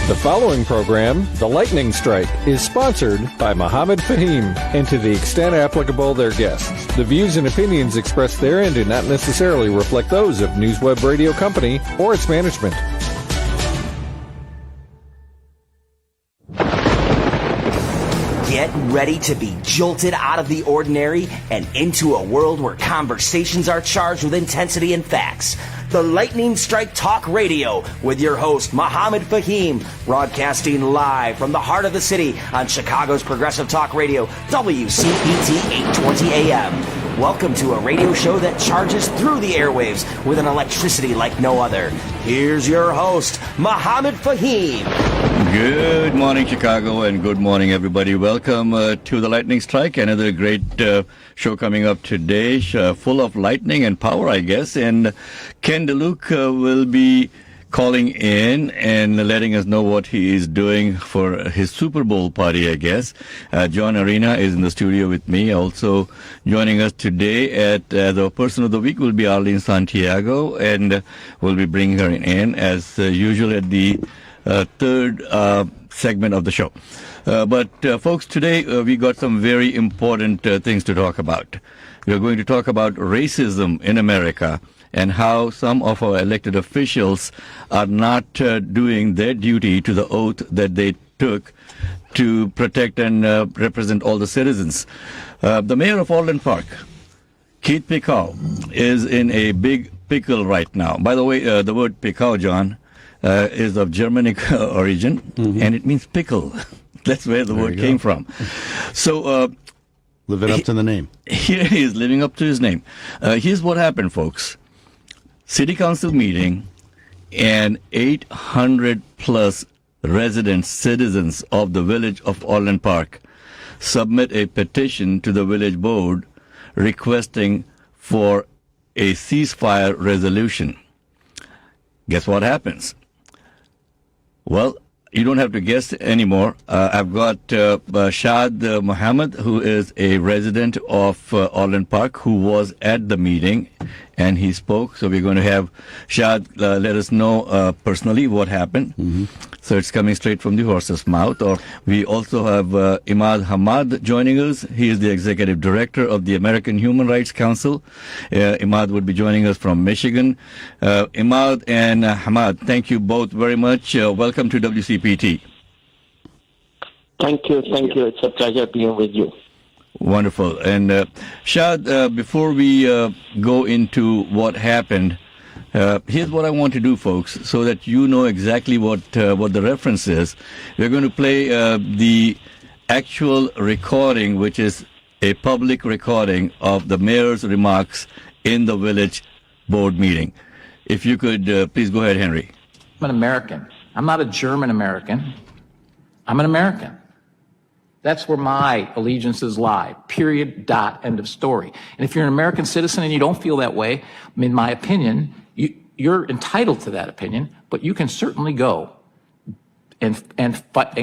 The following program, The Lightning Strike, is sponsored by Mohammed Faheem, and to the extent applicable, their guests. The views and opinions expressed therein do not necessarily reflect those of NewsWeb Radio Company or its management. Get ready to be jolted out of the ordinary and into a world where conversations are charged with intensity and facts. The Lightning Strike Talk Radio with your host, Mohammed Faheem, broadcasting live from the heart of the city on Chicago's Progressive Talk Radio, WCPT 820 AM. Welcome to a radio show that charges through the airwaves with an electricity like no other. Here's your host, Mohammed Faheem. Good morning, Chicago, and good morning, everybody. Welcome to the Lightning Strike, another great show coming up today, full of lightning and power, I guess. And Ken DeLuke will be calling in and letting us know what he is doing for his Super Bowl party, I guess. John Arena is in the studio with me. Also joining us today at the Person of the Week will be Arelene Santiago, and we'll be bringing her in as usual at the third segment of the show. But folks, today we got some very important things to talk about. We're going to talk about racism in America and how some of our elected officials are not doing their duty to the oath that they took to protect and represent all the citizens. The mayor of Orland Park, Keith Pekau, is in a big pickle right now. By the way, the word Pekau, John, is of Germanic origin, and it means pickle. That's where the word came from. So, living up to the name. Here he is living up to his name. Here's what happened, folks. City council meeting, and 800 plus residents, citizens of the village of Orland Park submit a petition to the village board requesting for a ceasefire resolution. Guess what happens? Well, you don't have to guess anymore. I've got Shad Mohammed, who is a resident of Orland Park, who was at the meeting, and he spoke. So we're going to have Shad let us know personally what happened. So it's coming straight from the horse's mouth. Or we also have Imad Hamad joining us. He is the executive director of the American Human Rights Council. Imad would be joining us from Michigan. Imad and Hamad, thank you both very much. Welcome to WCPT. Thank you. It's a pleasure being with you. Wonderful. And Shad, before we go into what happened, here's what I want to do, folks, so that you know exactly what the reference is. We're going to play the actual recording, which is a public recording of the mayor's remarks in the village board meeting. If you could, please go ahead, Henry. I'm an American. I'm not a German American. I'm an American. That's where my allegiances lie. Period, dot, end of story. And if you're an American citizen and you don't feel that way, in my opinion, you're entitled to that opinion, but you can certainly go and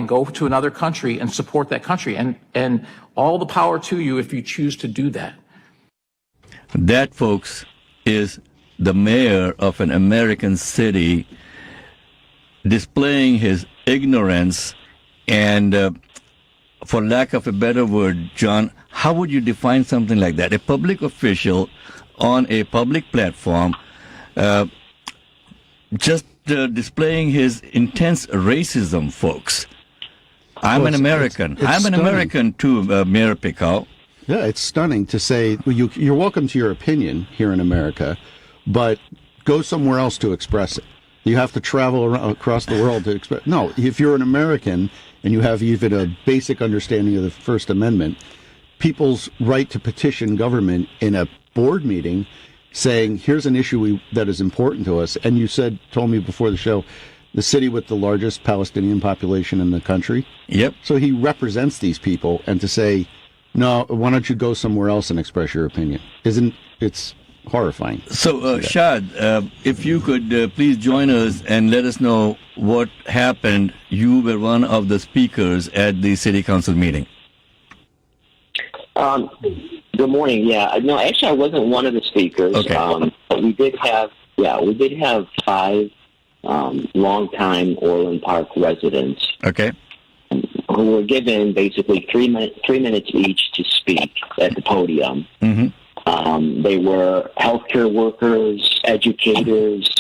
go to another country and support that country. And all the power to you if you choose to do that. That, folks, is the mayor of an American city displaying his ignorance and for lack of a better word, John, how would you define something like that? A public official on a public platform just displaying his intense racism, folks. I'm an American. I'm an American too, Mayor Pekau. Yeah, it's stunning to say, you're welcome to your opinion here in America, but go somewhere else to express it. You have to travel around, across the world to express. No, if you're an American and you have even a basic understanding of the First Amendment, people's right to petition government in a board meeting saying, here's an issue that is important to us. And you told me before the show, the city with the largest Palestinian population in the country. Yep. So he represents these people, and to say, no, why don't you go somewhere else and express your opinion? It's horrifying. So, Shad, if you could please join us and let us know what happened. You were one of the speakers at the city council meeting. Good morning. Yeah, no, actually, I wasn't one of the speakers. Okay. But we did have 5 longtime Orland Park residents Okay. who were given basically 3 minutes each to speak at the podium. They were healthcare workers, educators,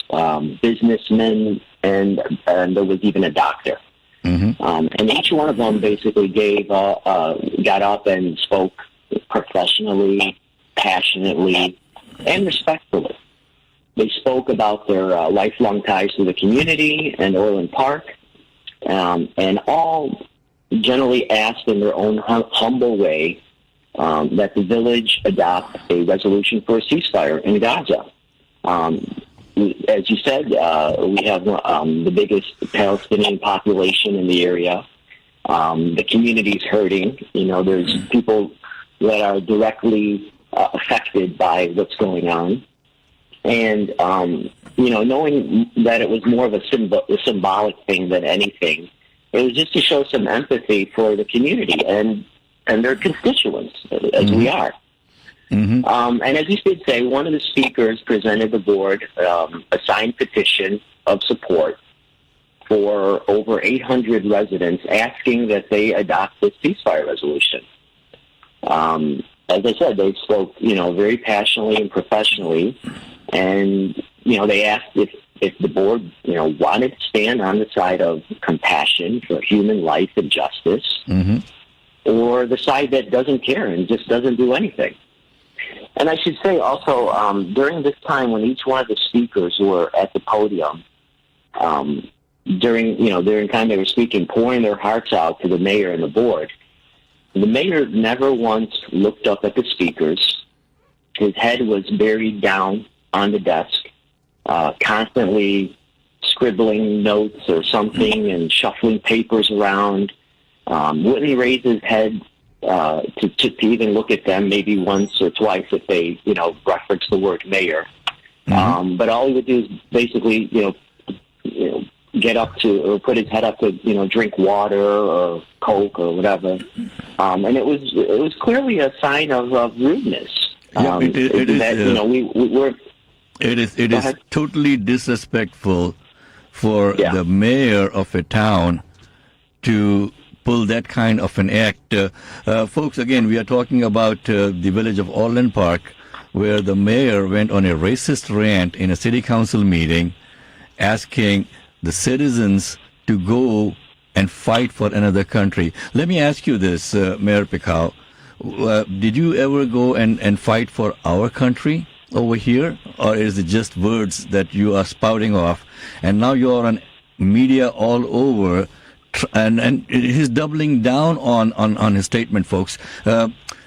businessmen, and there was even a doctor. And each one of them basically got up and spoke professionally, passionately, and respectfully. They spoke about their lifelong ties to the community and Orland Park, and all generally asked in their own humble way that the village adopt a resolution for a ceasefire in Gaza. As you said, we have the biggest Palestinian population in the area. The community's hurting. There's people that are directly affected by what's going on. And, knowing that it was more of a symbolic thing than anything, it was just to show some empathy for the community and their constituents, as we are. And as you did say, one of the speakers presented the board a signed petition of support for over 800 residents asking that they adopt this ceasefire resolution. As I said, they spoke, very passionately and professionally, and, they asked if the board, wanted to stand on the side of compassion for human life and justice, or the side that doesn't care and just doesn't do anything. And I should say also, during this time when each one of the speakers were at the podium, during the time they were speaking, pouring their hearts out to the mayor and the board, the mayor never once looked up at the speakers. His head was buried down on the desk, constantly scribbling notes or something and shuffling papers around. Wouldn't raise his head to even look at them maybe once or twice if they, reference the word mayor. But all he would do is basically, get up or put his head up to, drink water or Coke or whatever. And it was clearly a sign of rudeness. It is totally disrespectful for the mayor of a town to pull that kind of an act. Folks, again, we are talking about the village of Orland Park, where the mayor went on a racist rant in a city council meeting asking the citizens to go and fight for another country. Let me ask you this, Mayor Pekau. Did you ever go and fight for our country over here, or is it just words that you are spouting off? And now you are on media all over, and he's doubling down on his statement, folks.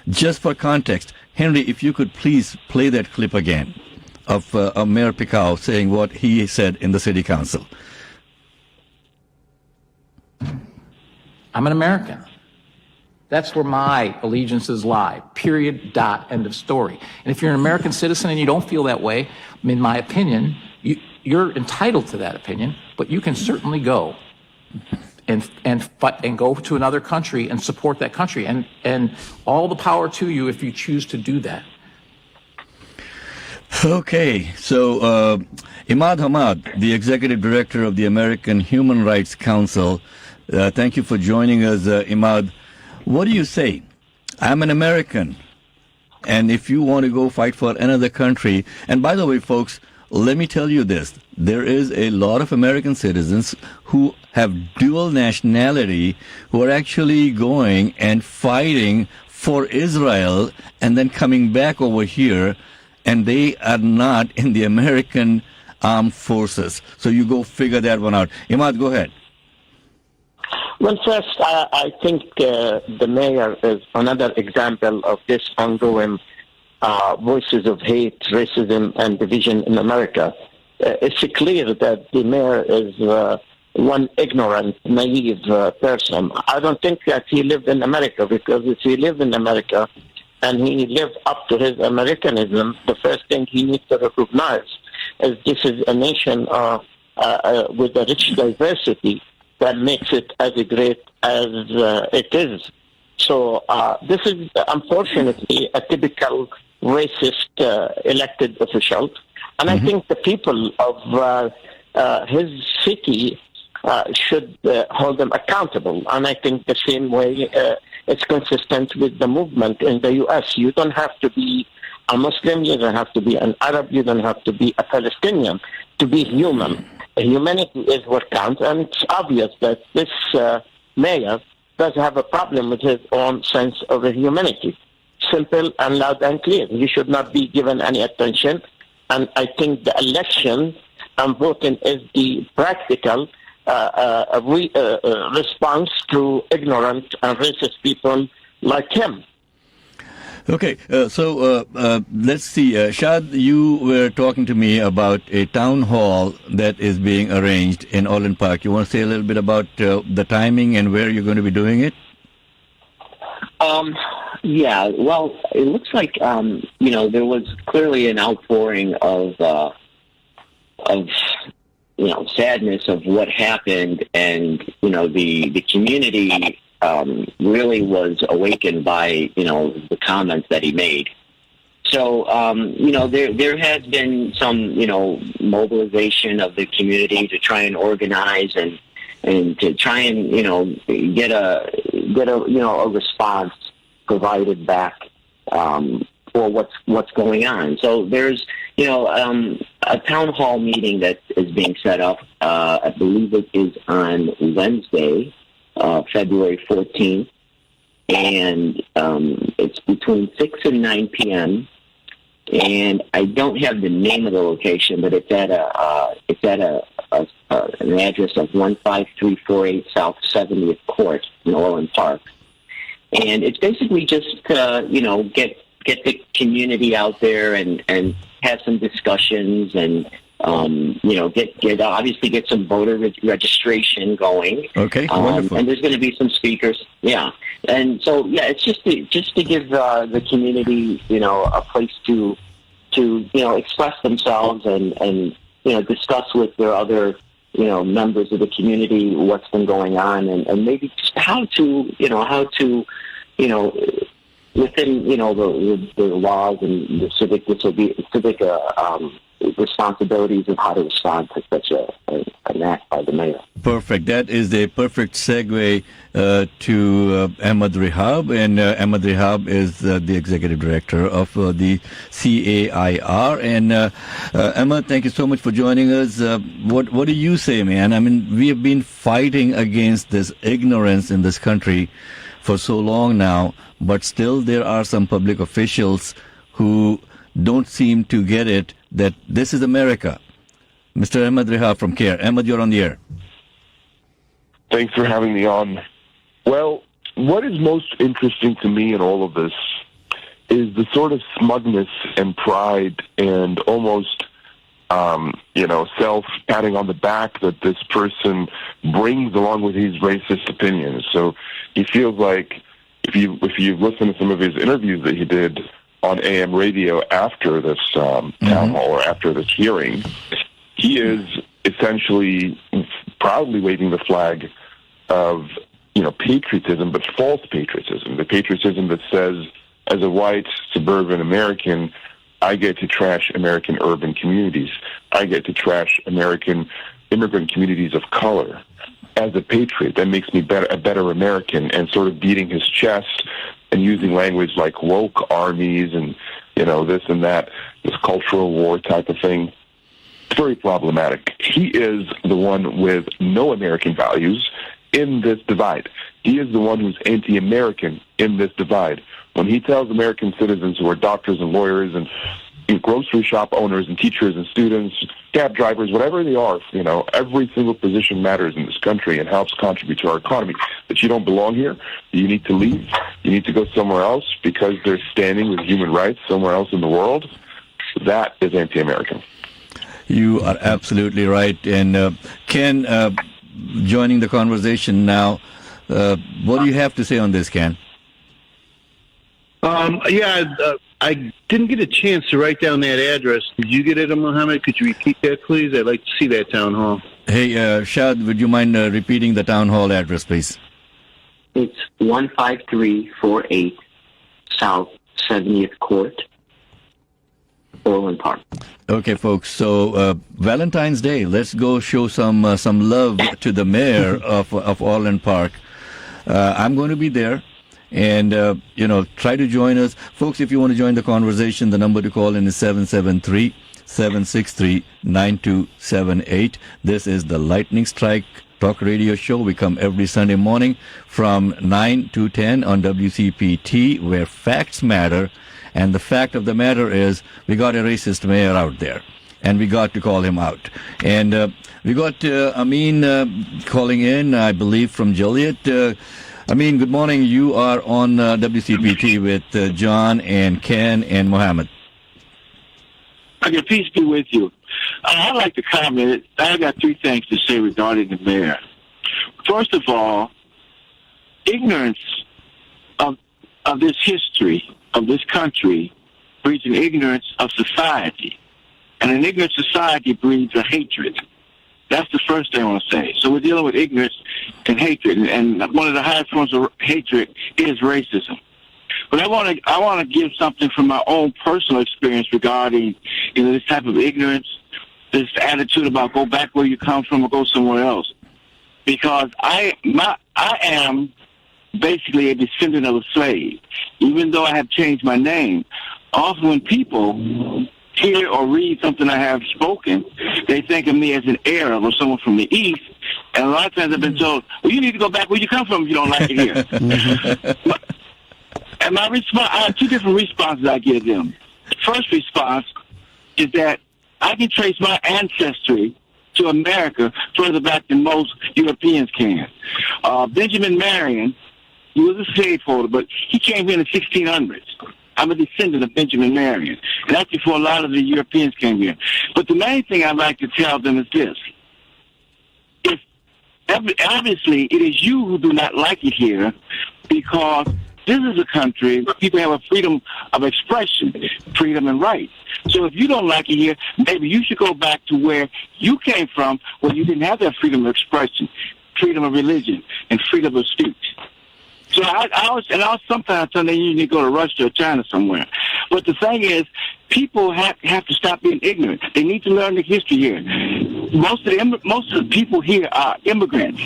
Just for context, Henry, if you could please play that clip again of Mayor Pekau saying what he said in the city council. I'm an American. That's where my allegiances lie. Period, dot, end of story. And if you're an American citizen and you don't feel that way, in my opinion, you're entitled to that opinion, but you can certainly go and go to another country and support that country. And all the power to you if you choose to do that. Okay, so Imad Hamad, the executive director of the American Human Rights Council, thank you for joining us, Imad. What do you say? I'm an American, and if you want to go fight for another country, and by the way, folks, let me tell you this, there is a lot of American citizens who have dual nationality who are actually going and fighting for Israel and then coming back over here, and they are not in the American armed forces. So you go figure that one out. Imad, go ahead. Well, first, I think the mayor is another example of this ongoing voices of hate, racism, and division in America. It's clear that the mayor is one ignorant, naive person. I don't think that he lived in America, because if he lived in America and he lived up to his Americanism, the first thing he needs to recognize is this is a nation with a rich diversity that makes it as great as it is. So this is, unfortunately, a typical racist elected official. And I think the people of his city should hold them accountable. And I think the same way it's consistent with the movement in the U.S. You don't have to be a Muslim, you don't have to be an Arab, you don't have to be a Palestinian to be human. Humanity is what counts, and it's obvious that this mayor does have a problem with his own sense of humanity. Simple and loud and clear. He should not be given any attention, and I think the election and voting is the practical response to ignorant and racist people like him. Okay, so let's see. Shad, you were talking to me about a town hall that is being arranged in Orland Park. You want to say a little bit about the timing and where you're going to be doing it? Yeah, well, it looks like, there was clearly an outpouring of sadness of what happened, and, the community really was awakened by, the comments that he made. So, there has been some, mobilization of the community to try and organize and to try and, get a response provided back for what's going on. So there's, a town hall meeting that is being set up. I believe it is on Wednesday, February 14th, and it's between 6 and 9 p.m. And I don't have the name of the location, but it's at an address of 15348 South 70th Court in Orland Park. And it's basically just get the community out there and have some discussions and get some voter registration going. Okay, wonderful. And there's going to be some speakers. Yeah, and so it's just to give the community a place to express themselves and discuss with their other members of the community what's been going on and maybe just how to within the laws and the civic responsibilities of how to respond to such an act by the mayor. Perfect. That is a perfect segue to Ahmad Rehab, and Ahmad Rehab is the executive director of the CAIR. And Ahmad, thank you so much for joining us. What do you say, man? I mean, we have been fighting against this ignorance in this country for so long now, but still there are some public officials who don't seem to get it that this is America. Mr. Ahmad Rehab from CAIR. Ahmad, you're on the air. Thanks for having me on. Well, what is most interesting to me in all of this is the sort of smugness and pride and almost, self-patting on the back that this person brings along with his racist opinions. So he feels like if you've listened to some of his interviews that he did on AM radio after this town hall or after this hearing, he is essentially proudly waving the flag of, patriotism, but false patriotism. The patriotism that says, as a white suburban American, I get to trash American urban communities. I get to trash American immigrant communities of color. As a patriot, that makes me a better American, and sort of beating his chest and using language like woke armies and, this and that, this cultural war type of thing. It's very problematic. He is the one with no American values in this divide. He is the one who's anti-American in this divide. When he tells American citizens who are doctors and lawyers and grocery shop owners and teachers and students, cab drivers, whatever they are, every single position matters in this country and helps contribute to our economy, that you don't belong here, you need to leave, you need to go somewhere else because they're standing with human rights somewhere else in the world, that is anti-American. You are absolutely right. And Ken, joining the conversation now, what do you have to say on this, Ken? I didn't get a chance to write down that address. Did you get it, Mohammed? Could you repeat that, please? I'd like to see that town hall. Hey, Shad, would you mind repeating the town hall address, please? It's 15348 South 70th Court. Orland Park. Okay, folks. So Valentine's Day, let's go show some love to the mayor of Orland Park. I'm going to be there, and try to join us, folks. If you want to join the conversation, the number to call in is 773-763-9278. This is the Lightning Strike Talk Radio Show. We come every Sunday morning from 9 to 10 on WCPT, where facts matter. And the fact of the matter is, we got a racist mayor out there, and we got to call him out. And we got Amin calling in, I believe, from Joliet. Amin, good morning. You are on WCPT with John and Ken and Mohammed. Okay, peace be with you. I'd like to comment. I got three things to say regarding the mayor. First of all, ignorance of this history of this country breeds an ignorance of society. And an ignorant society breeds a hatred. That's the first thing I want to say. So we're dealing with ignorance and hatred. And one of the highest forms of hatred is racism. But I want to give something from my own personal experience regarding this type of ignorance, this attitude about go back where you come from or go somewhere else. Because I am basically a descendant of a slave. Even though I have changed my name, often when people hear or read something I have spoken, they think of me as an Arab or someone from the East. And a lot of times I've been told, well, you need to go back where you come from if you don't like it here. And my response, I have two different responses I give them. The first response is that I can trace my ancestry to America further back than most Europeans can. Benjamin Marion, he was a slaveholder, but he came here in the 1600s. I'm a descendant of Benjamin Marion. And that's before a lot of the Europeans came here. But the main thing I'd like to tell them is this. Obviously, it is you who do not like it here because this is a country where people have a freedom of expression, freedom and rights. So if you don't like it here, maybe you should go back to where you came from, where you didn't have that freedom of expression, freedom of religion, and freedom of speech. So I sometimes tell them you need to go to Russia or China somewhere. But the thing is, people have to stop being ignorant. They need to learn the history here. Most of the people here are immigrants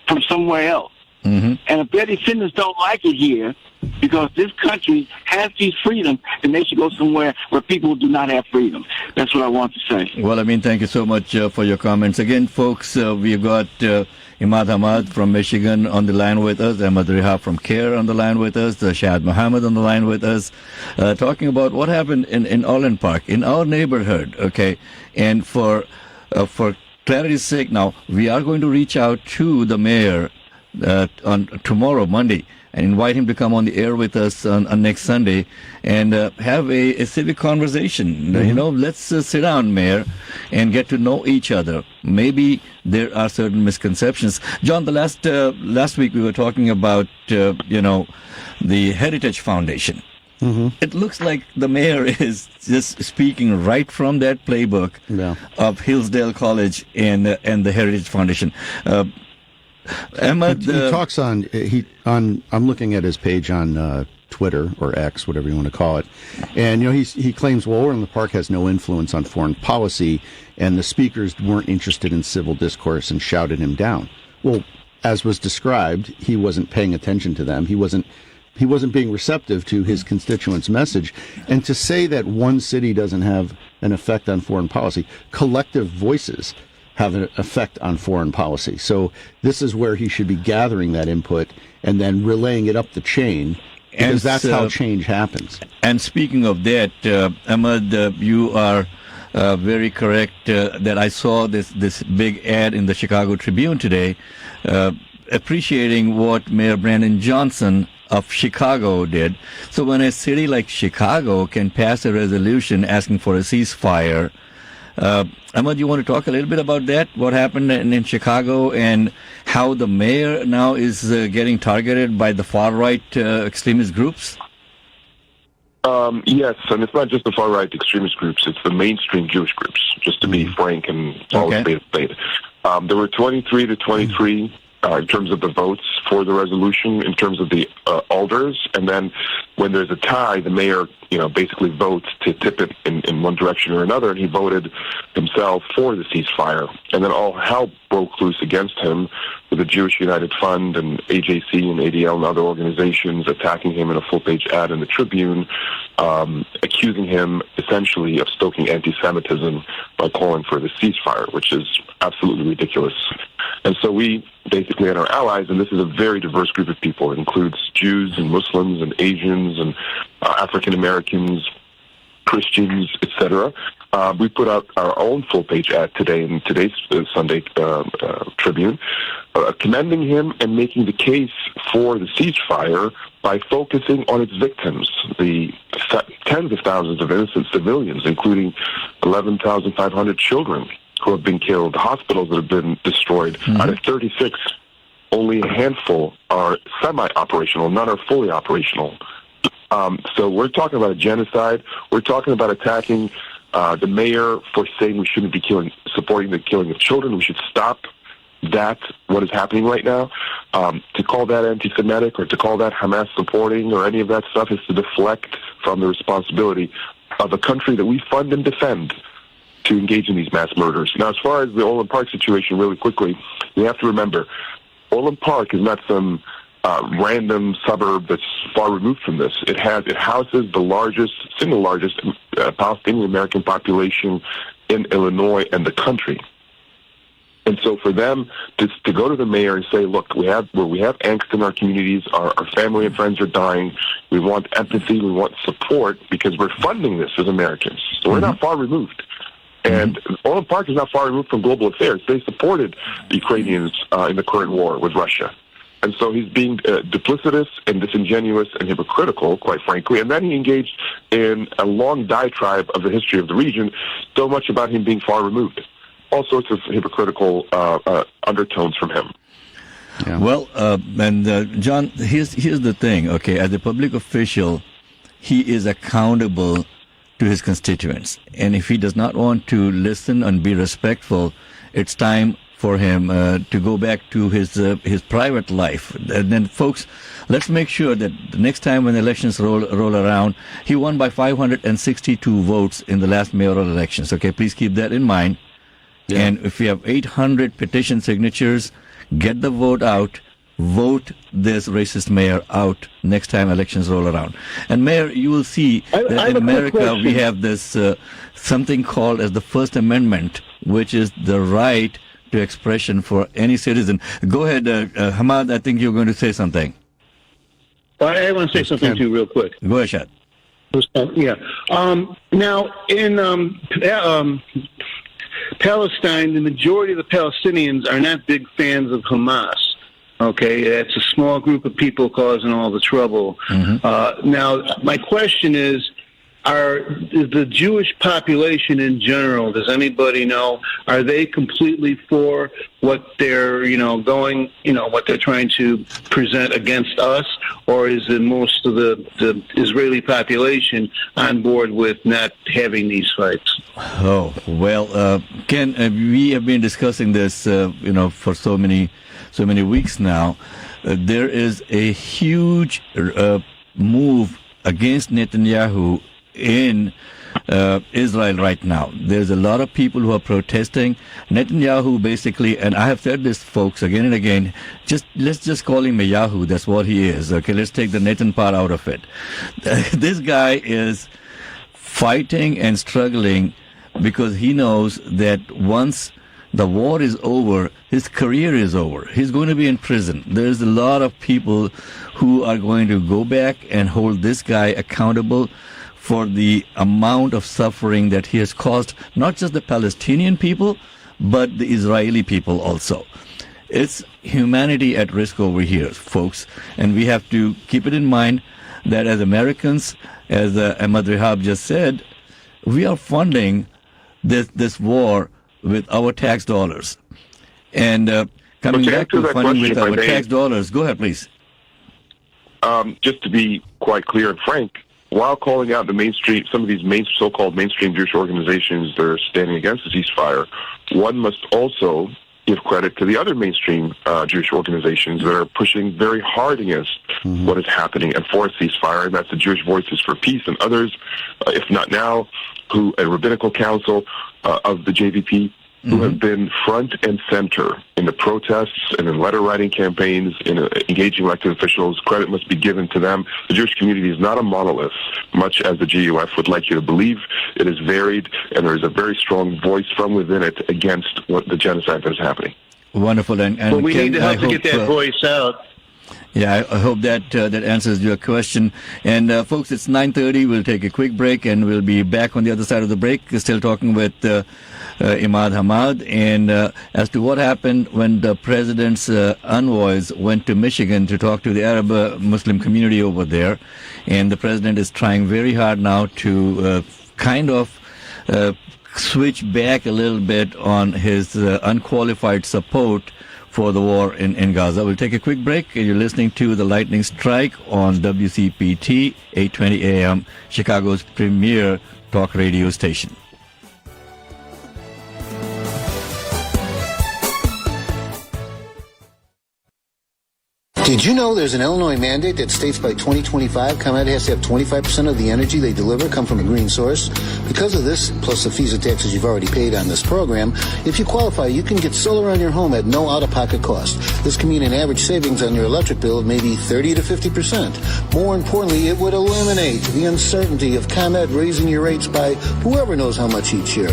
from somewhere else. Mm-hmm. And if their descendants don't like it here, because this country has these freedoms, then they should go somewhere where people do not have freedom. That's what I want to say. Well, I mean, thank you so much for your comments. Again, folks, we've got Imad Hamad from Michigan on the line with us, Ahmad Rehab from CAIR on the line with us, Shad Mohammed on the line with us, talking about what happened in Orland Park, in our neighborhood, okay? And for clarity's sake, now, we are going to reach out to the mayor on tomorrow, Monday, and invite him to come on the air with us on next Sunday and have a civic conversation. Mm-hmm. Let's sit down, Mayor, and get to know each other. Maybe there are certain misconceptions. John, the last week we were talking about, the Heritage Foundation. Mm-hmm. It looks like the mayor is just speaking right from that playbook of Hillsdale College and the Heritage Foundation. Ahmad, he talks on. I'm looking at his page on Twitter or X, whatever you want to call it, and he claims Orland Park has no influence on foreign policy, and the speakers weren't interested in civil discourse and shouted him down. Well, as was described, he wasn't paying attention to them. He wasn't being receptive to his constituents' message. And to say that one city doesn't have an effect on foreign policy, collective voices have an effect on foreign policy. So this is where he should be gathering that input and then relaying it up the chain, because that's how change happens. And speaking of that, Ahmad, you are very correct that I saw this big ad in the Chicago Tribune today appreciating what Mayor Brandon Johnson of Chicago did. So when a city like Chicago can pass a resolution asking for a ceasefire, Ahmad, you want to talk a little bit about that? What happened in Chicago and how the mayor now is getting targeted by the far-right extremist groups? Yes, and it's not just the far-right extremist groups, it's the mainstream Jewish groups, just to be frank and all state. There were 23 to 23 in terms of the votes for the resolution, in terms of the alders, and then when there's a tie, the mayor, basically votes to tip it in one direction or another, and he voted himself for the ceasefire. And then all hell broke loose against him with the Jewish United Fund and AJC and ADL and other organizations attacking him in a full-page ad in the Tribune, accusing him essentially of stoking anti-Semitism by calling for the ceasefire, which is absolutely ridiculous. And so we basically and our allies, and this is a very diverse group of people. It includes Jews and Muslims and Asians and African Americans, Christians, etc. We put out our own full-page ad today in today's Sunday Tribune, commending him and making the case for the ceasefire by focusing on its victims, the tens of thousands of innocent civilians, including 11,500 children who have been killed, hospitals that have been destroyed. Out of 36, only a handful are semi-operational, none are fully operational. So we're talking about a genocide. We're talking about attacking the mayor for saying we shouldn't be supporting the killing of children. We should stop what is happening right now. To call that anti-Semitic or to call that Hamas supporting or any of that stuff is to deflect from the responsibility of a country that we fund and defend to engage in these mass murders. Now, as far as the Orland Park situation, really quickly, we have to remember, Orland Park is not some random suburb that's far removed from this. It houses the single largest Palestinian American population in Illinois and the country. And so for them to go to the mayor and say, look, we have angst in our communities, our family and friends are dying, we want empathy, we want support, because we're funding this as Americans. So we're not far removed. And Orland Park is not far removed from global affairs. They supported the Ukrainians in the current war with Russia. And so he's being duplicitous and disingenuous and hypocritical, quite frankly. And then he engaged in a long diatribe of the history of the region, so much about him being far removed. All sorts of hypocritical undertones from him. Yeah. Well, John, here's the thing, okay? As a public official, he is accountable to his constituents. And if he does not want to listen and be respectful, it's time for him to go back to his private life. And then, folks, let's make sure that the next time when elections roll around, he won by 562 votes in the last mayoral elections. Okay, please keep that in mind. Yeah. And if you have 800 petition signatures, get the vote out. Vote this racist mayor out next time elections roll around. And Mayor, you will see that in America we have this something called as the First Amendment, which is the right to expression for any citizen. Go ahead, Hamad, I think you're going to say something. I want to say something too real quick. Go ahead, Shad. Yeah. Now, in Palestine, the majority of the Palestinians are not big fans of Hamas. Okay, it's a small group of people causing all the trouble. Now, my question is the Jewish population in general, does anybody know, are they completely for what they're, what they're trying to present against us, or is it most of the Israeli population on board with not having these fights? Oh, well, Ken, we have been discussing this, for so many weeks now. There is a huge move against Netanyahu in Israel right now. There's a lot of people who are protesting. Netanyahu basically, and I have said this, folks, again and again, let's just call him a Yahoo. That's what he is. Okay, let's take the Netan part out of it. This guy is fighting and struggling because he knows that once the war is over, his career is over. He's going to be in prison. There's a lot of people who are going to go back and hold this guy accountable for the amount of suffering that he has caused, not just the Palestinian people, but the Israeli people also. It's humanity at risk over here, folks, and we have to keep it in mind that as Americans, as Ahmad Rehab just said, we are funding this war with our tax dollars. And coming back to funding with our tax dollars, go ahead, please. Just to be quite clear and frank, while calling out some of these so-called mainstream Jewish organizations that are standing against the ceasefire, one must also give credit to the other mainstream Jewish organizations that are pushing very hard against what is happening and for a ceasefire, and that's the Jewish Voices for Peace and others, if not now, who a rabbinical council of the JVP, who have been front and center in the protests and in letter-writing campaigns, in engaging elected officials. Credit must be given to them. The Jewish community is not a monolith, much as the GUF would like you to believe. It is varied, and there is a very strong voice from within it against what the genocide that is happening. Wonderful. And but we need to help to get that voice out. Yeah, I hope that that answers your question. And folks, it's 9:30. We'll take a quick break, and we'll be back on the other side of the break. Still talking with Imad Hamad, and as to what happened when the president's envoys went to Michigan to talk to the Arab Muslim community over there, and the president is trying very hard now to kind of switch back a little bit on his unqualified support for the war in Gaza. We'll take a quick break. You're listening to The Lightning Strike on WCPT, 820 AM, Chicago's premier talk radio station. Did you know there's an Illinois mandate that states by 2025, ComEd has to have 25% of the energy they deliver come from a green source? Because of this, plus the fees and taxes you've already paid on this program, if you qualify, you can get solar on your home at no out-of-pocket cost. This can mean an average savings on your electric bill of maybe 30 to 50%. More importantly, it would eliminate the uncertainty of ComEd raising your rates by whoever knows how much each year.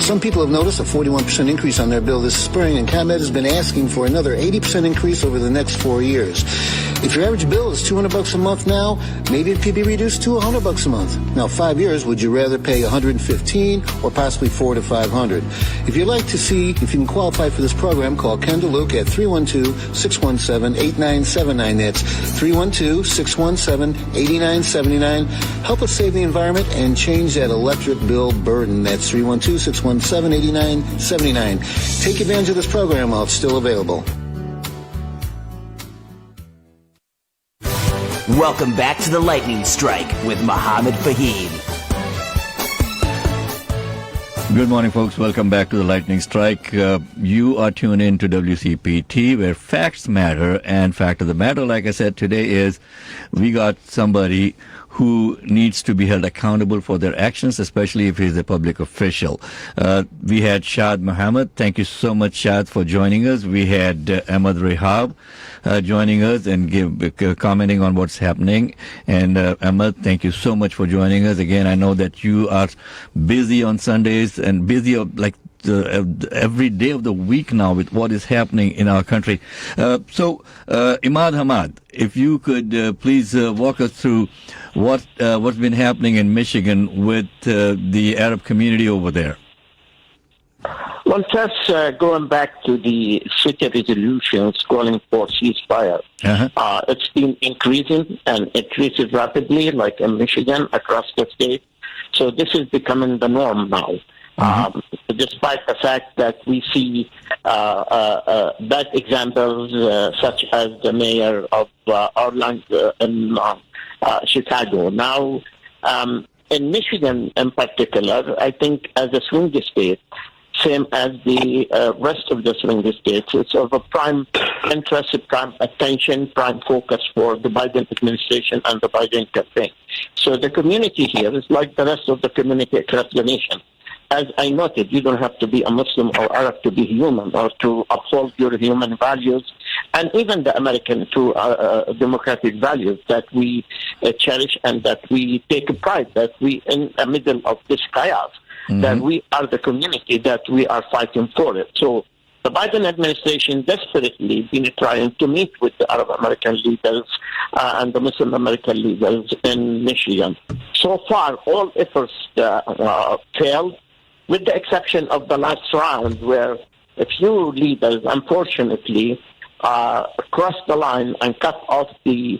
Some people have noticed a 41% increase on their bill this spring, and ComEd has been asking for another 80% increase over the next 4 years. If your average bill is $200 a month now, maybe it could be reduced to $100 a month. Now, 5 years, would you rather pay $115 or possibly $400 to $500? If you'd like to see if you can qualify for this program, call Ken DeLuke at 312-617-8979. That's 312-617-8979. Help us save the environment and change that electric bill burden. That's 312-617-8979. Take advantage of this program while it's still available. Welcome back to the Lightning Strike with Mohammed Faheem. Good morning, folks. Welcome back to the Lightning Strike. You are tuned in to WCPT, where facts matter. And fact of the matter, like I said, today is we got somebody who needs to be held accountable for their actions, especially if he's a public official. We had Shad Mohammed. Thank you so much, Shad, for joining us. We had Ahmad Rehab joining us and commenting on what's happening. And Ahmad, thank you so much for joining us. Again, I know that you are busy on Sundays and busy like every day of the week now with what is happening in our country. So, Imad Hamad, if you could please walk us through what's been happening in Michigan with the Arab community over there. Well, first, going back to the city resolutions calling for ceasefire, it's been increasing and increases rapidly, like in Michigan, across the state. So this is becoming the norm now. Despite the fact that we see bad examples such as the mayor of Orland in Chicago. Now, in Michigan in particular, I think as a swing state, same as the rest of the swing states, it's of a prime interest, prime attention, prime focus for the Biden administration and the Biden campaign. So the community here is like the rest of the community across the nation. As I noted, you don't have to be a Muslim or Arab to be human or to uphold your human values, and even the American democratic values that we cherish and that we take pride that we, in the middle of this chaos, that we are the community that we are fighting for it. So the Biden administration desperately been trying to meet with the Arab American leaders and the Muslim American leaders in Michigan. So far, all efforts failed, with the exception of the last round, where a few leaders, unfortunately, crossed the line and cut off the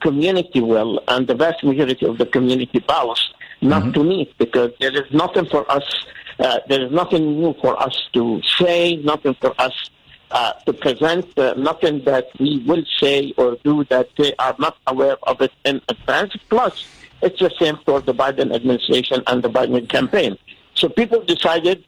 community will, and the vast majority of the community vows not to meet, because there is nothing for us, there is nothing new for us to say, nothing for us to present, nothing that we will say or do that they are not aware of it in advance. Plus, it's the same for the Biden administration and the Biden campaign. So people decided,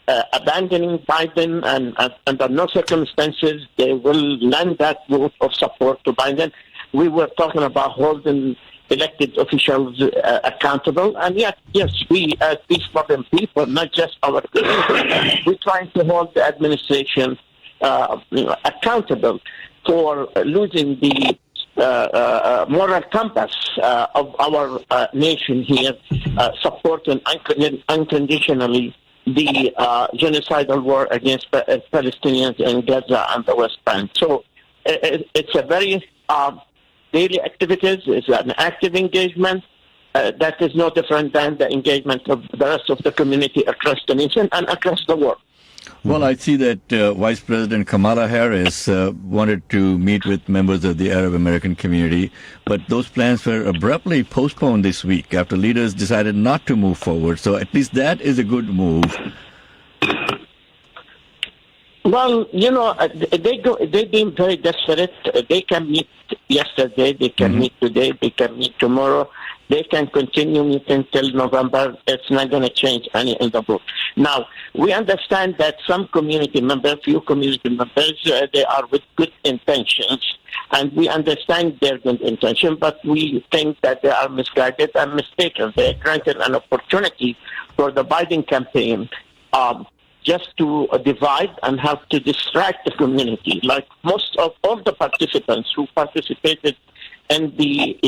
abandoning Biden, and under no circumstances they will lend that vote of support to Biden. We were talking about holding elected officials accountable, and yet, yes, we as peace-loving people, not just our community, we're trying to hold the administration accountable for losing the moral compass of our nation here, supporting unconditionally the genocidal war against Palestinians in Gaza and the West Bank. So it's a very daily activities. It's an active engagement that is no different than the engagement of the rest of the community across the nation and across the world. Well, I see that Vice President Kamala Harris wanted to meet with members of the Arab American community, but those plans were abruptly postponed this week after leaders decided not to move forward. So at least that is a good move. Well, they being very desperate. They can meet yesterday, they can meet today, they can meet tomorrow. They can continue meeting till November. It's not going to change any in the book. Now, we understand that some community members, few community members, they are with good intentions, and we understand their good intention, but we think that they are misguided and mistaken. They are granted an opportunity for the Biden campaign just to divide and have to distract the community. Like most of all the participants who participated in the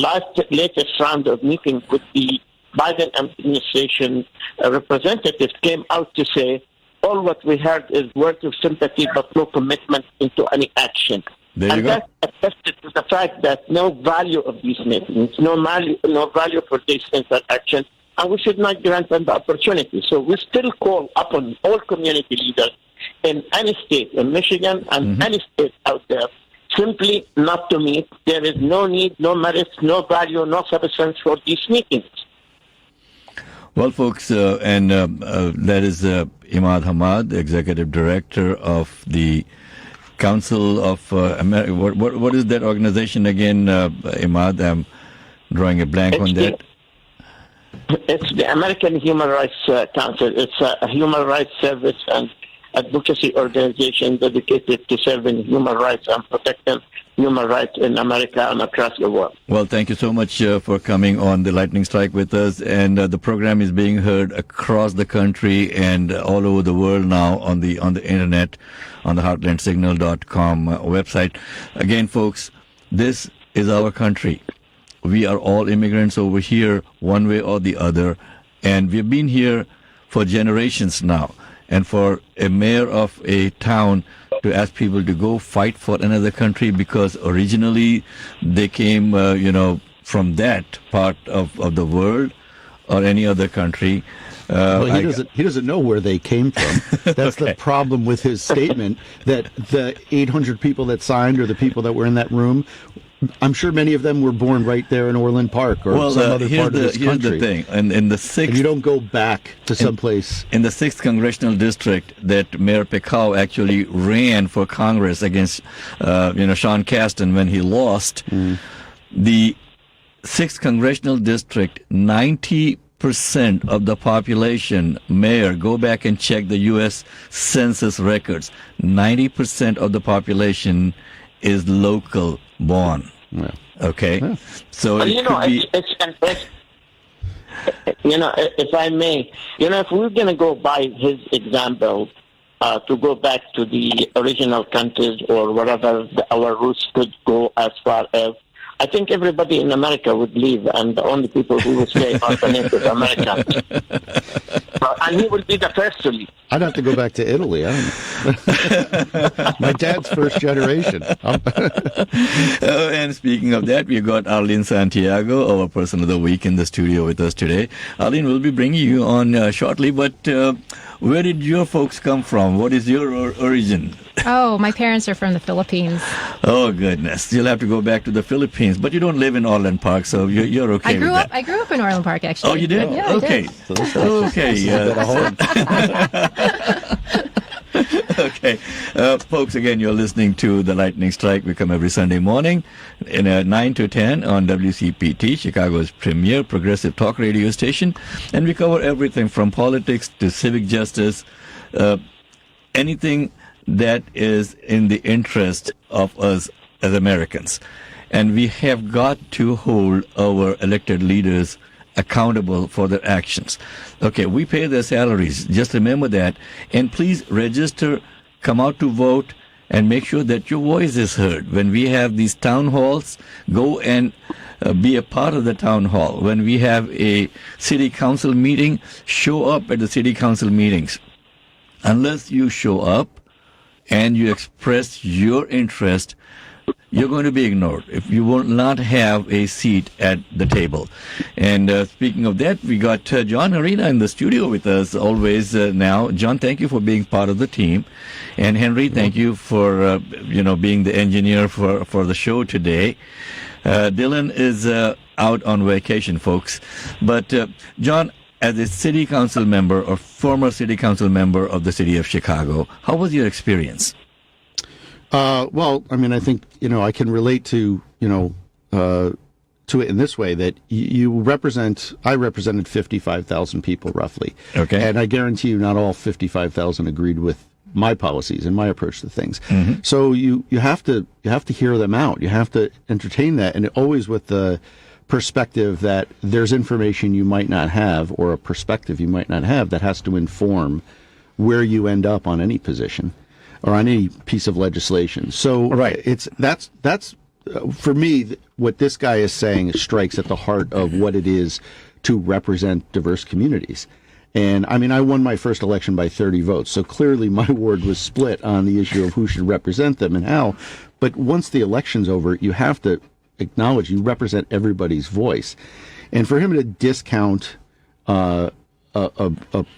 latest round of meeting with the Biden administration representatives came out to say, all what we heard is words of sympathy but no commitment into any action. And that attested to the fact that no value of these meetings, no value for this interaction, and we should not grant them the opportunity. So we still call upon all community leaders in any state, in Michigan and any state out there, simply not to meet. There is no need, no merit, no value, no substance for these meetings. Well, folks, that is Imad Hamad, Executive Director of the Council of America. What is that organization again, Imad? I'm drawing a blank on that. It's the American Human Rights Council. It's a human rights service and advocacy organization dedicated to serving human rights and protecting human rights in America and across the world. Well, thank you so much for coming on the Lightning Strike with us. And the program is being heard across the country and all over the world now on the internet, on the heartlandsignal.com website. Again, folks, this is our country. We are all immigrants over here, one way or the other, and we've been here for generations now. And for a mayor of a town to ask people to go fight for another country because originally they came, from that part of the world or any other country. He doesn't know where they came from. That's the problem with his statement, that the 800 people that signed or the people that were in that room, I'm sure many of them were born right there in Orland Park or some other part of this country. Here's the thing, and in the sixth, and you don't go back to someplace. In the 6th congressional district, that Mayor Pekau actually ran for Congress against, Sean Casten when he lost. The 6th congressional district, 90% of the population, Mayor, go back and check the U.S. Census records. 90% of the population is local born. Yeah. Okay, so if I may, if we're going to go by his example, to go back to the original countries or wherever our roots could go as far as, I think everybody in America would leave, and the only people who would stay are the Native Americans. And he would be the first to leave. I'd have to go back to Italy. I don't know. My dad's first generation. And speaking of that, we've got Arelene Santiago, our person of the week, in the studio with us today. Arlene, we'll be bringing you on shortly, but where did your folks come from? What is your origin? Oh, my parents are from the Philippines. Oh, goodness. You'll have to go back to the Philippines, but you don't live in Orland Park, so you're okay with that. I grew up in Orland Park, actually. Oh, you did? Yeah, okay. Okay. Folks, again, you're listening to The Lightning Strike. We come every Sunday morning in 9 to 10 on WCPT, Chicago's premier progressive talk radio station. And we cover everything from politics to civic justice, anything that is in the interest of us as Americans. And we have got to hold our elected leaders accountable for their actions. Okay, we pay their salaries. Just remember that. And please register, come out to vote, and make sure that your voice is heard. When we have these town halls, go and be a part of the town hall. When we have a city council meeting, show up at the city council meetings. Unless you show up and you express your interest, you're going to be ignored. If you will not have a seat at the table. And speaking of that, we got John Arena in the studio with us always now. John, thank you for being part of the team. And Henry, thank you for being the engineer for the show today. Dylan is out on vacation, folks. But John, as a city council member or former city council member of the city of Chicago, how was your experience? Well, I mean, I think, I can relate to it in this way, that I represented 55,000 people roughly. Okay. And I guarantee you not all 55,000 agreed with my policies and my approach to things. Mm-hmm. So you have to hear them out. You have to entertain that, and always with the perspective that there's information you might not have or a perspective you might not have that has to inform where you end up on any position or on any piece of legislation. So right. That's for me, what this guy is saying strikes at the heart of what it is to represent diverse communities. And I mean, I won my first election by 30 votes. So clearly my ward was split on the issue of who should represent them and how. But once the election's over, you have to acknowledge you represent everybody's voice. And for him to discount a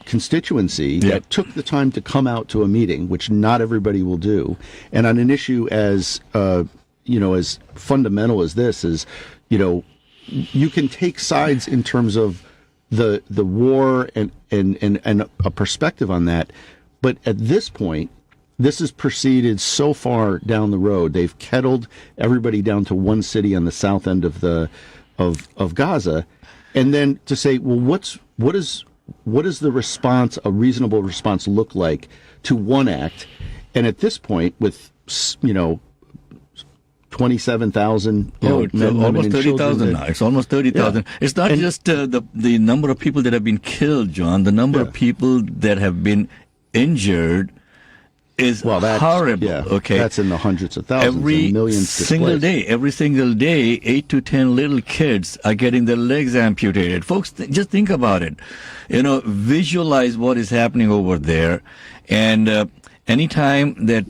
constituency that took the time to come out to a meeting, which not everybody will do, and on an issue as as fundamental as this is, you can take sides in terms of the war and a perspective on that, but at this point, this has proceeded so far down the road. They've kettled everybody down to one city on the south end of of Gaza, and then to say, well, what is the response, a reasonable response, look like to one act? And at this point, with 27,000, almost 30,000 now. It's almost 30,000. Yeah. It's not just the number of people that have been killed, John. The number of people that have been injured is horrible. Yeah, okay, that's in the hundreds of thousands, and millions displaced. Every single day, 8 to 10 little kids are getting their legs amputated. Folks, just think about it. Visualize what is happening over there. And anytime that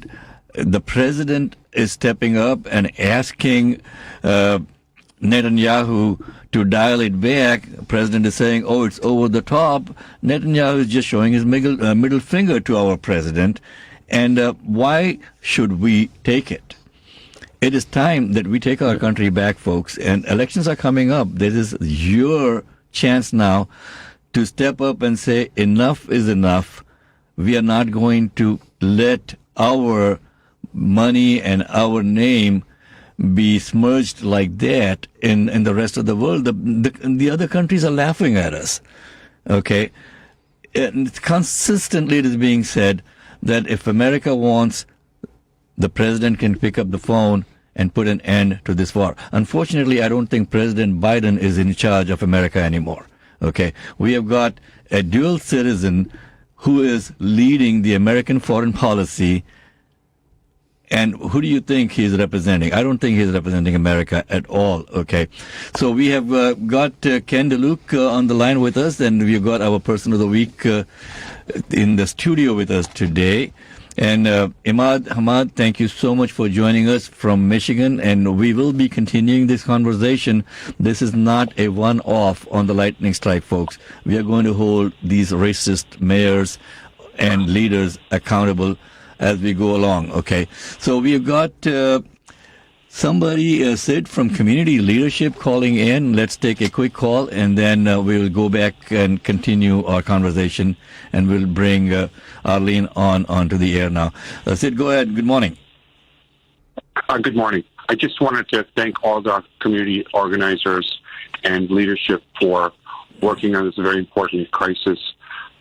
the president is stepping up and asking Netanyahu to dial it back, the president is saying, oh, it's over the top. Netanyahu is just showing his middle finger to our president. And why should we take it? It is time that we take our country back, folks. And elections are coming up. This is your chance now to step up and say, enough is enough. We are not going to let our money and our name be smirched like that in the rest of the world. The other countries are laughing at us. Okay? And consistently it is being said that if America wants, the president can pick up the phone and put an end to this war. Unfortunately, I don't think President Biden is in charge of America anymore. Okay? We have got a dual citizen who is leading the American foreign policy. And who do you think he's representing? I don't think he's representing America at all. Okay. So we have got Ken DeLuke on the line with us, and we've got our person of the week in the studio with us today. And Imad, Hamad, thank you so much for joining us from Michigan, and we will be continuing this conversation. This is not a one-off on the lightning strike, folks. We are going to hold these racist mayors and leaders accountable as we go along, okay? So we've got somebody, Sid, from Community Leadership calling in. Let's take a quick call, and then we'll go back and continue our conversation, and we'll bring Arlene onto the air now. Sid, go ahead. Good morning. Good morning. I just wanted to thank all the community organizers and leadership for working on this very important crisis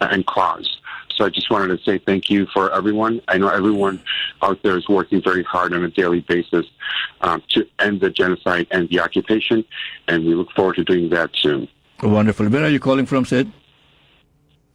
and cause. So I just wanted to say thank you for everyone. I know everyone out there is working very hard on a daily basis to end the genocide and the occupation, and we look forward to doing that soon. Wonderful. Where are you calling from, Sid?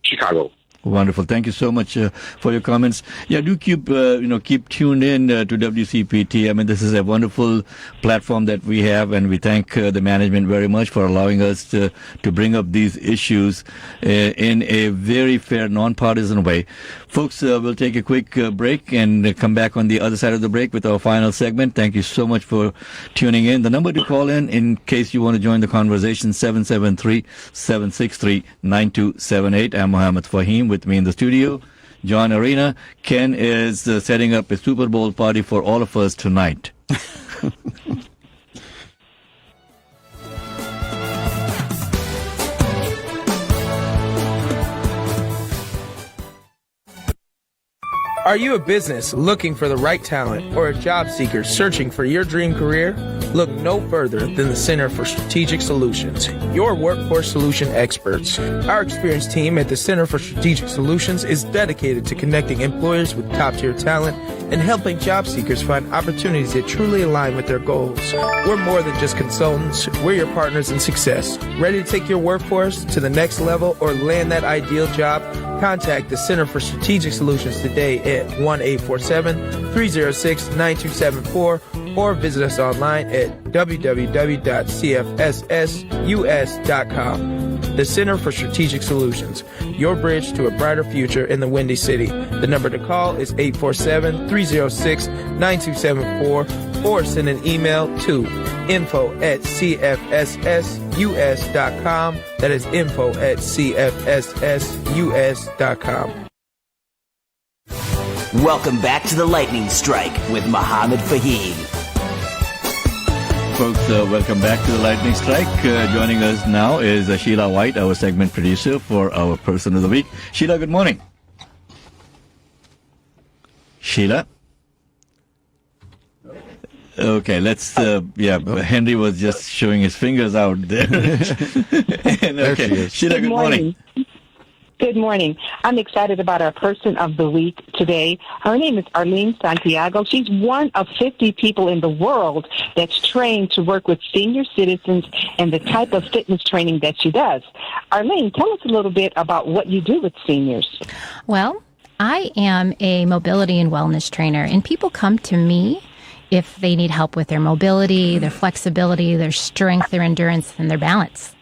Chicago. Wonderful. Thank you so much for your comments. Yeah, do keep tuned in to WCPT. I mean, this is a wonderful platform that we have, and we thank the management very much for allowing us to bring up these issues in a very fair, nonpartisan way. Folks, we'll take a quick break and come back on the other side of the break with our final segment. Thank you so much for tuning in. The number to call in case you want to join the conversation, 773-763-9278. I'm Mohammed Faheem. With me in the studio, John Arena. Ken is setting up a Super Bowl party for all of us tonight. Are you a business looking for the right talent or a job seeker searching for your dream career? Look no further than the Center for Strategic Solutions, your workforce solution experts. Our experienced team at the Center for Strategic Solutions is dedicated to connecting employers with top-tier talent and helping job seekers find opportunities that truly align with their goals. We're more than just consultants. We're your partners in success. Ready to take your workforce to the next level or land that ideal job? Contact the Center for Strategic Solutions today at 1-847-306-9274 or visit us online at www.cfssus.com. The Center for Strategic Solutions, your bridge to a brighter future in the Windy City. The number to call is 847-306-9274 or send an email to info@cfssus.com. That is info@cfssus.com. Welcome back to the Lightning Strike with Mohammed Faheem. Folks, welcome back to the Lightning Strike. Joining us now is Sheila White, our segment producer for our Person of the Week. Sheila, good morning. Sheila? Okay, let's, Henry was just showing his fingers out there. There she is. Sheila, good morning. Good morning. I'm excited about our Person of the Week today. Her name is Arelene Santiago. She's one of 50 people in the world that's trained to work with senior citizens and the type of fitness training that she does. Arlene, tell us a little bit about what you do with seniors. Well, I am a mobility and wellness trainer, and people come to me if they need help with their mobility, their flexibility, their strength, their endurance, and their balance,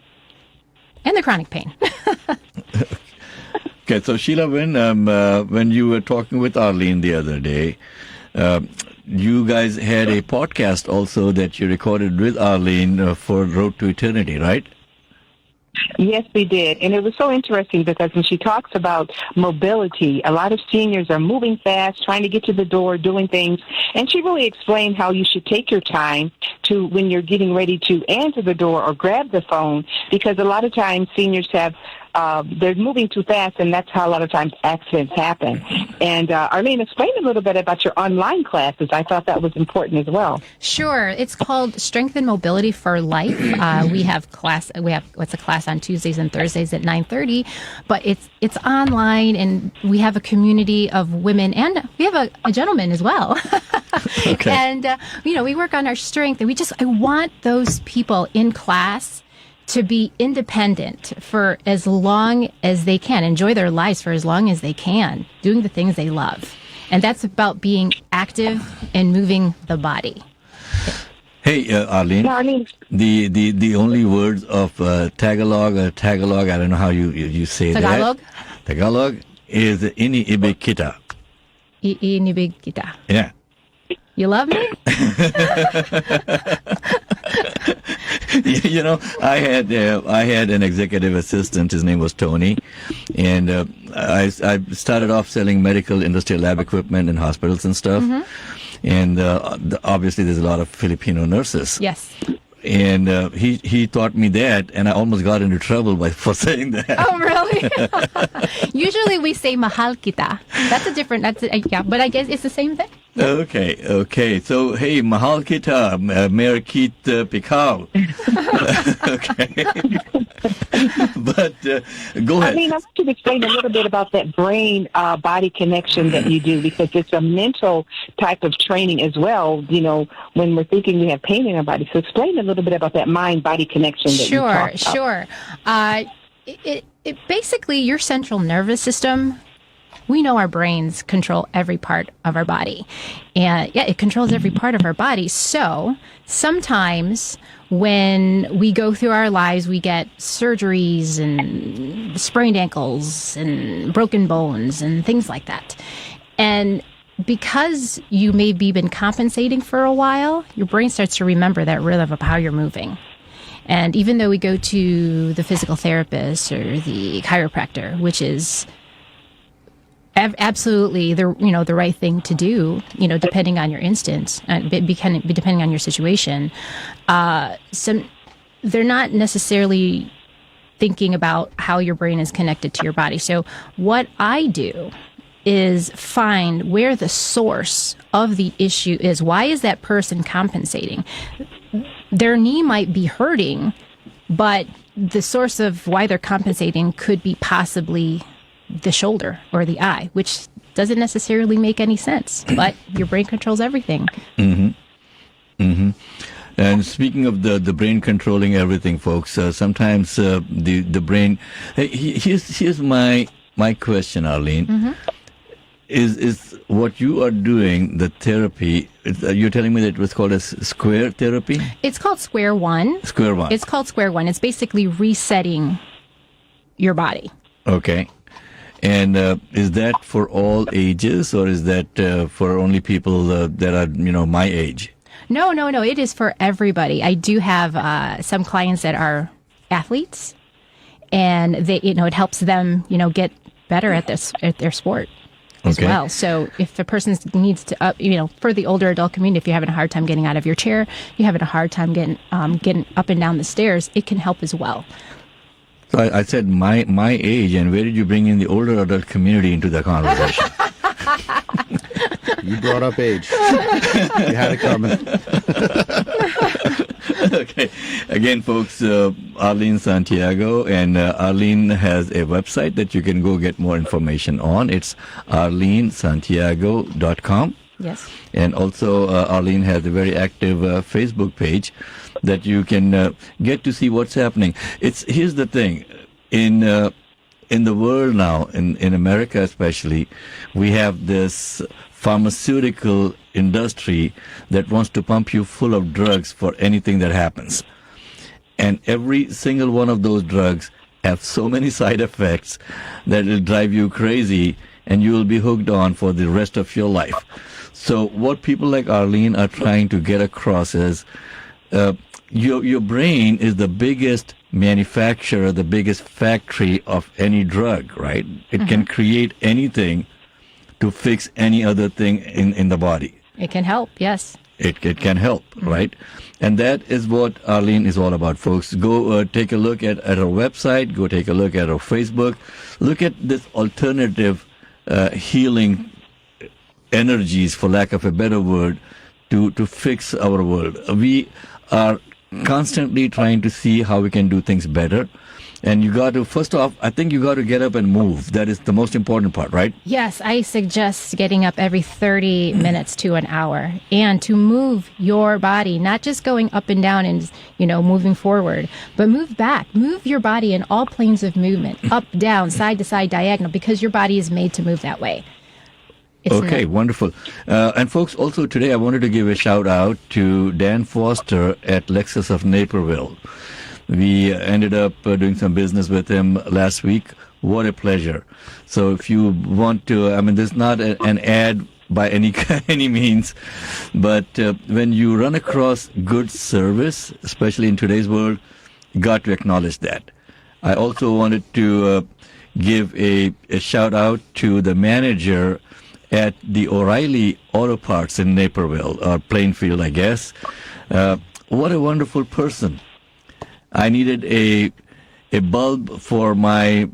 and their chronic pain. Okay, so Sheila, when you were talking with Arlene the other day, you guys had a podcast also that you recorded with Arlene for Road to Eternity, right? Yes, we did. And it was so interesting because when she talks about mobility, a lot of seniors are moving fast, trying to get to the door, doing things. And she really explained how you should take your time to when you're getting ready to answer the door or grab the phone, because a lot of times seniors have they're moving too fast, and that's how a lot of times accidents happen. And Arlene, explain a little bit about your online classes. I thought that was important as well. Sure. It's called Strength and Mobility for Life. We have what's a class on Tuesdays and Thursdays at 9:30, but it's online, and we have a community of women, and we have a gentleman as well. Okay. And we work on our strength, and I want those people in class to be independent for as long as they can, enjoy their lives for as long as they can, doing the things they love. And that's about being active and moving the body. Hey, Arlene, the only words of Tagalog, I don't know how you say Tagalog? that. Tagalog is iniibig kita. Iniibig kita. Yeah. You love me? I had an executive assistant. His name was Tony, and I started off selling medical industrial lab equipment in hospitals and stuff. Mm-hmm. And obviously, there's a lot of Filipino nurses. Yes. And he taught me that, and I almost got into trouble for saying that. Oh, really? Usually we say mahal kita. Yeah, but I guess it's the same thing. Okay. So, hey, mahal kita, merkit Pekau. Okay. But go ahead. I mean, I want you to explain a little bit about that brain-body connection that you do, because it's a mental type of training as well, you know, when we're thinking we have pain in our body. So explain a little bit about that mind-body connection that you talk about. Sure. It basically, your central nervous system, we know our brains control every part of our body. And yeah, it controls every part of our body. So sometimes when we go through our lives, we get surgeries and sprained ankles and broken bones and things like that. And because you maybe been compensating for a while, your brain starts to remember that rhythm of how you're moving. And even though we go to the physical therapist or the chiropractor, which is absolutely the right thing to do, depending on your instance, depending on your situation, they're not necessarily thinking about how your brain is connected to your body. So what I do is find where the source of the issue is. Why is that person compensating? Their knee might be hurting, but the source of why they're compensating could be possibly the shoulder or the eye, which doesn't necessarily make any sense, but your brain controls everything. Mm-hmm. And speaking of the brain controlling everything, folks, sometimes the brain... Hey, here's my question, Arlene. Mm-hmm. Is what you are doing, the therapy, you're telling me that it was called as square therapy? It's called Square One. Square One. It's called Square One. It's basically resetting your body. Okay. And is that for all ages, or is that for only people that are, my age? No. It is for everybody. I do have some clients that are athletes, and they, it helps them, get better at their sport as well. So if a person needs to, for the older adult community, if you're having a hard time getting out of your chair, you're having a hard time getting up and down the stairs, it can help as well. So I said my age, and where did you bring in the older adult community into the conversation? You brought up age. You had it coming. Okay. Again, folks, Arelene Santiago, and Arlene has a website that you can go get more information on. It's arlenesantiago.com. Yes. And also, Arlene has a very active Facebook page that you can get to see what's happening. Here's the thing. In the world now, in America especially, we have this pharmaceutical industry that wants to pump you full of drugs for anything that happens. And every single one of those drugs have so many side effects that it'll drive you crazy, and you will be hooked on for the rest of your life. So what people like Arlene are trying to get across is your brain is the biggest manufacturer, the biggest factory of any drug, right? It can create anything to fix any other thing in the body. It can help, yes. It can help, right? And that is what Arlene is all about, folks. Go take a look at her website. Go take a look at her Facebook. Look at this alternative healing energies, for lack of a better word, to fix our world. We are constantly trying to see how we can do things better. And you got to, first off, I think you got to get up and move. That is the most important part, right? Yes, I suggest getting up every 30 minutes to an hour, and to move your body, not just going up and down and, moving forward, but move back. Move your body in all planes of movement, up, down, side to side, diagonal, because your body is made to move that way. Wonderful. And folks, also today I wanted to give a shout out to Dan Foster at Lexus of Naperville. We ended up doing some business with him last week. What a pleasure. So if you want to, there's not an ad by any means, but when you run across good service, especially in today's world, you got to acknowledge that. I also wanted to give a shout out to the manager at the O'Reilly Auto Parts in Naperville, or Plainfield, I guess. What a wonderful person. I needed a bulb for my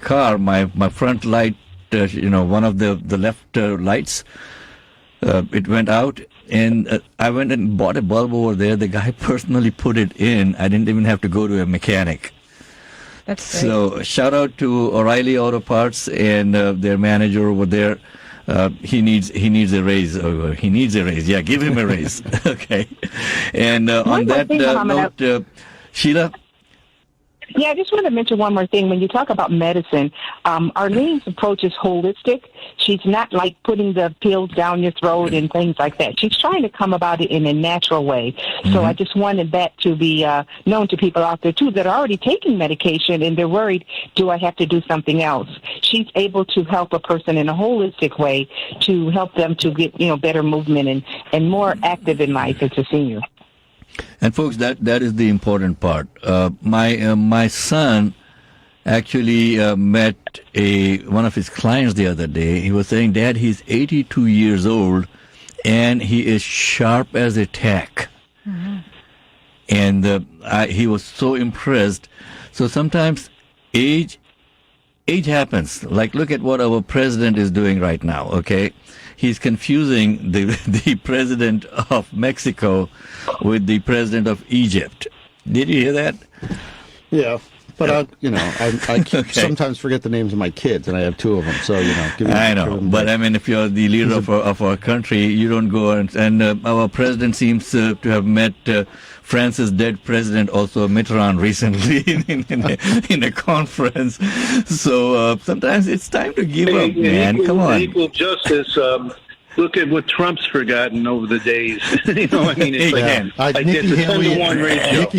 car, my front light, one of the left lights. It went out, and I went and bought a bulb over there. The guy personally put it in. I didn't even have to go to a mechanic. That's great. So shout out to O'Reilly Auto Parts and their manager over there. He needs a raise. He needs a raise. Yeah, give him a raise. Okay. And on that note, Sheila. Yeah, I just want to mention one more thing. When you talk about medicine, Arlene's approach is holistic. She's not like putting the pills down your throat and things like that. She's trying to come about it in a natural way. So I just wanted that to be known to people out there, too, that are already taking medication and they're worried, do I have to do something else? She's able to help a person in a holistic way to help them to get, better movement and more active in life as a senior. And folks, that is the important part. My son actually met one of his clients the other day. He was saying, Dad, he's 82 years old and he is sharp as a tack. Mm-hmm. And he was so impressed. So sometimes age happens. Like, look at what our president is doing right now, okay? He's confusing the president of Mexico with the president of Egypt. Did you hear that? Yeah, but I sometimes forget the names of my kids, and I have two of them. So I know, but I mean, if you're the leader of our country, you don't go and our president seems to have met France's dead president, also Mitterrand, recently in a conference. So sometimes it's time to give up, man. Come on. Equal justice. Look at what Trump's forgotten over the days. It's like Nikki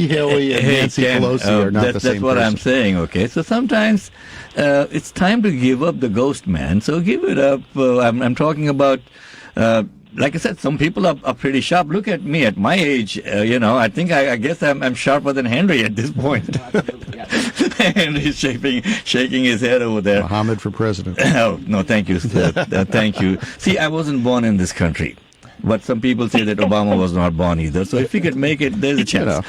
Haley and Nancy Pelosi are not the same That's what I'm saying, okay? So sometimes it's time to give up the ghost man. So give it up. I'm talking about... like I said, some people are pretty sharp. Look at me at my age. I think I guess I'm sharper than Henry at this point. And he's shaking his head over there. Mohammed for president. Oh, no, thank you. Thank you. See, I wasn't born in this country. But some people say that Obama was not born either. So if he could make it, there's a chance.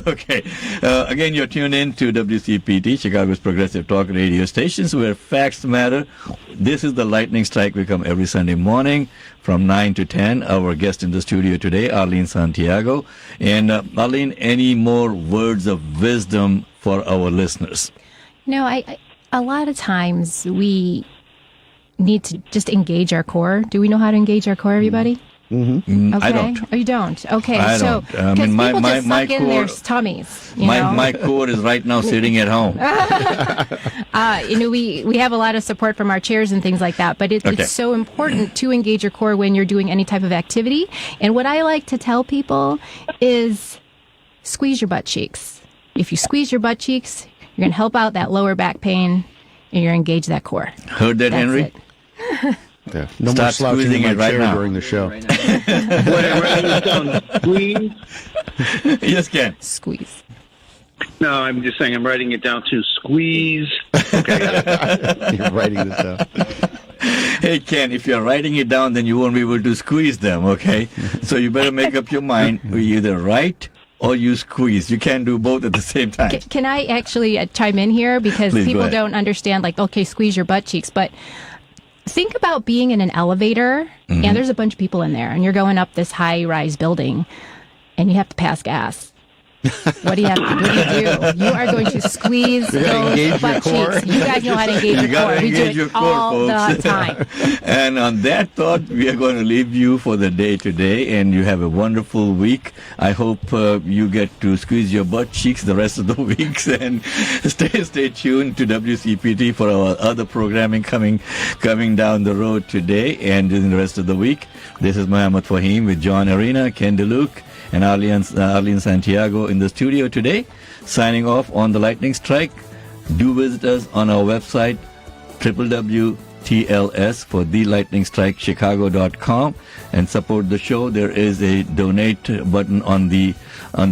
Okay. Again, you're tuned in to WCPT, Chicago's progressive talk radio stations, where facts matter. This is the Lightning Strike. We come every Sunday morning from 9 to 10. Our guest in the studio today, Arelene Santiago. And Arlene, any more words of wisdom for our listeners? A lot of times we need to just engage our core. Do we know how to engage our core, everybody? Mm-hmm. Okay. I don't. Oh, you don't? Okay. I don't. Because people just suck in their tummies. My core is right now sitting at home. We have a lot of support from our chairs and things like that, but it's so important to engage your core when you're doing any type of activity. And what I like to tell people is squeeze your butt cheeks. If you squeeze your butt cheeks, you're going to help out that lower back pain and you're going to engage that core. Heard that, Henry? Yeah. No more slouching in my chair during the show. Squeeze? Yes, Ken. Squeeze. No, I'm just saying I'm writing it down to squeeze. Okay. You're writing this down. Hey, Ken, if you're writing it down, then you won't be able to squeeze them, okay? So you better make up your mind. We either write or you squeeze. You can't do both at the same time. Can I actually chime in here? Because Please, people don't understand, squeeze your butt cheeks, but think about being in an elevator and there's a bunch of people in there and you're going up this high-rise building and you have to pass gas. What do you do? You are going to squeeze those butt cheeks. You guys know how to engage your core. We do it all the time. And on that thought, we are going to leave you for the day today, and you have a wonderful week. I hope you get to squeeze your butt cheeks the rest of the weeks, and stay tuned to WCPT for our other programming coming down the road today and in the rest of the week. This is Mohammed Faheem with John Arena, Ken DeLuke, and Arelene Santiago in the studio today, signing off on the Lightning Strike. Do visit us on our website, www.TLS for thelightningstrikechicago.com, and support the show. There is a donate button on the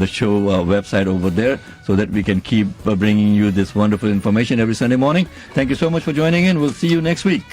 show website over there, so that we can keep bringing you this wonderful information every Sunday morning. Thank you so much for joining in. We'll see you next week.